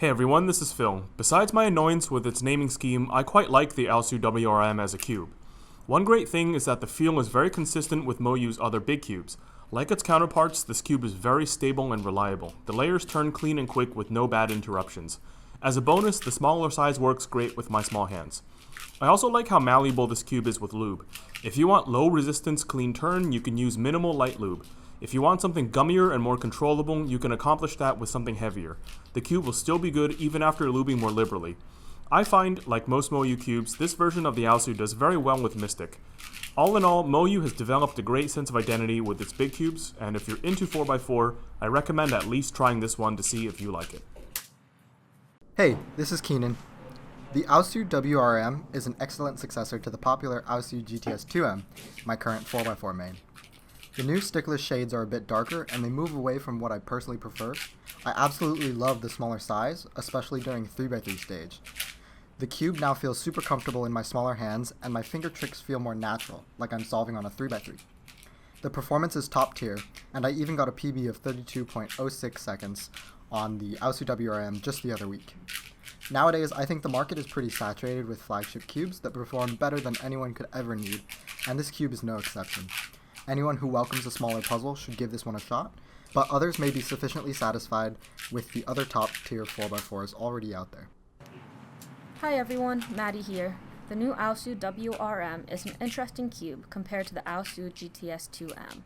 Hey everyone, this is Phil. Besides my annoyance with its naming scheme, I quite like the AoSu WRM as a cube. One great thing is that the feel is very consistent with MoYu's other big cubes. Like its counterparts, this cube is very stable and reliable. The layers turn clean and quick with no bad interruptions. As a bonus, the smaller size works great with my small hands. I also like how malleable this cube is with lube. If you want low resistance clean turn, you can use minimal light lube. If you want something gummier and more controllable, you can accomplish that with something heavier. The cube will still be good even after lubing more liberally. I find, like most MoYu cubes, this version of the AoSu does very well with Mystic. All in all, MoYu has developed a great sense of identity with its big cubes, and if you're into 4x4, I recommend at least trying this one to see if you like it. Hey, this is Keenan. The AoSu WRM is an excellent successor to the popular AoSu GTS2M, my current 4x4 main. The new stickless shades are a bit darker and they move away from what I personally prefer. I absolutely love the smaller size, especially during 3x3 stage. The cube now feels super comfortable in my smaller hands and my finger tricks feel more natural, like I'm solving on a 3x3. The performance is top tier, and I even got a PB of 32.06 seconds on the AoSu WRM just the other week. Nowadays, I think the market is pretty saturated with flagship cubes that perform better than anyone could ever need, and this cube is no exception. Anyone who welcomes a smaller puzzle should give this one a shot, but others may be sufficiently satisfied with the other top-tier 4x4s already out there. Hi everyone, Maddie here. The new AoSu WRM is an interesting cube compared to the AoSu GTS2M.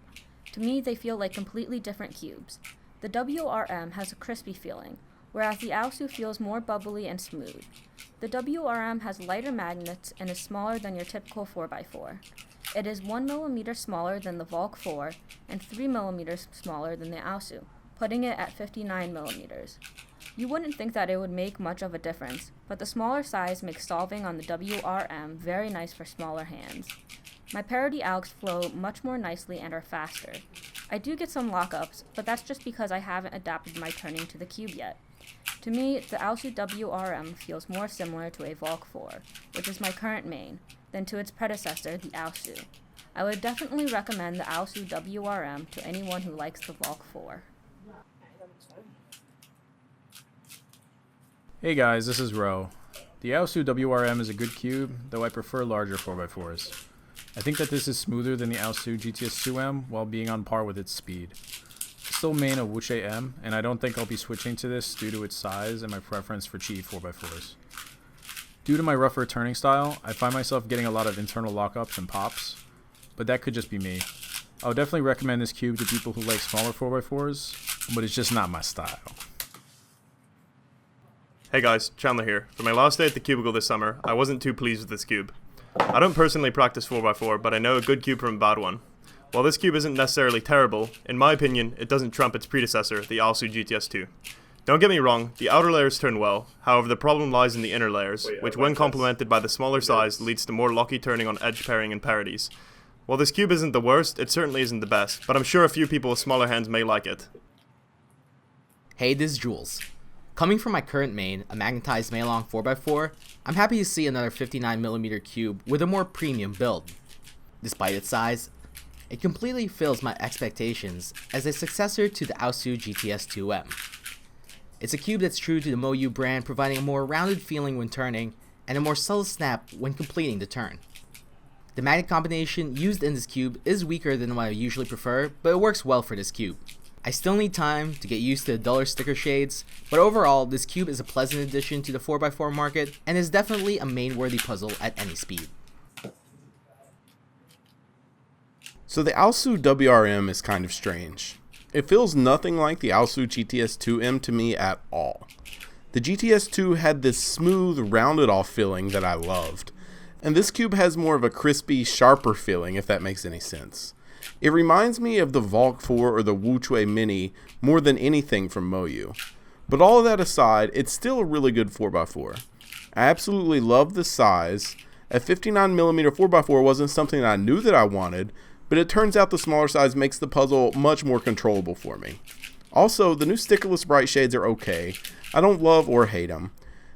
To me, they feel like completely different cubes. The WRM has a crispy feeling, whereas the AoSu feels more bubbly and smooth. The WRM has lighter magnets and is smaller than your typical 4x4. It is 1mm smaller than the Volk 4 and 3mm smaller than the AoSu, putting it at 59mm. You wouldn't think that it would make much of a difference, but the smaller size makes solving on the WRM very nice for smaller hands. My parity algs flow much more nicely and are faster. I do get some lockups, but that's just because I haven't adapted my turning to the cube yet. To me, the AoSu WRM feels more similar to a Volk 4, which is my current main, than to its predecessor, the AoSu. I would definitely recommend the AoSu WRM to anyone who likes the Volk 4. Hey guys, this is Rowe. The AoSu WRM is a good cube, though I prefer larger 4x4s. I think that this is smoother than the AoSu GTS2M while being on par with its speed. I still main a MoYu AoSu, and I don't think I'll be switching to this due to its size and my preference for cheap 4x4s. Due to my rougher turning style, I find myself getting a lot of internal lockups and pops, but that could just be me. I would definitely recommend this cube to people who like smaller 4x4s, but it's just not my style. Hey guys, Chandler here. For my last day at TheCubicle this summer, I wasn't too pleased with this cube. I don't personally practice 4x4, but I know a good cube from a bad one. While this cube isn't necessarily terrible, in my opinion, it doesn't trump its predecessor, the AoSu GTS2. Don't get me wrong, the outer layers turn well, however the problem lies in the inner layers, which when complemented by the smaller size leads to more lucky turning on edge pairing and parities. While this cube isn't the worst, it certainly isn't the best, but I'm sure a few people with smaller hands may like it. Hey, this is Jules. Coming from my current main, a magnetized Manalang 4x4, I'm happy to see another 59mm cube with a more premium build. Despite its size, it completely fills my expectations as a successor to the AoSu GTS2M. It's a cube that's true to the MoYu brand, providing a more rounded feeling when turning and a more subtle snap when completing the turn. The magnet combination used in this cube is weaker than what I usually prefer, but it works well for this cube. I still need time to get used to the duller sticker shades, but overall this cube is a pleasant addition to the 4x4 market and is definitely a main-worthy puzzle at any speed. So the AoSu WRM is kind of strange. It feels nothing like the AoSu GTS2M to me at all. The GTS2 had this smooth, rounded off feeling that I loved, and this cube has more of a crispy, sharper feeling, if that makes any sense. It reminds me of the Volk 4 or the MoYu Mini more than anything from MoYu. But all of that aside, it's still a really good 4x4. I absolutely love the size. A 59mm 4x4 wasn't something that I knew that I wanted, but it turns out the smaller size makes the puzzle much more controllable for me. Also, the new stickless bright shades are okay. I don't love or hate them.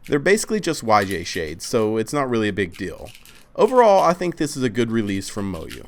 They're basically just YJ shades, so it's not really a big deal. Overall, I think this is a good release from MoYu.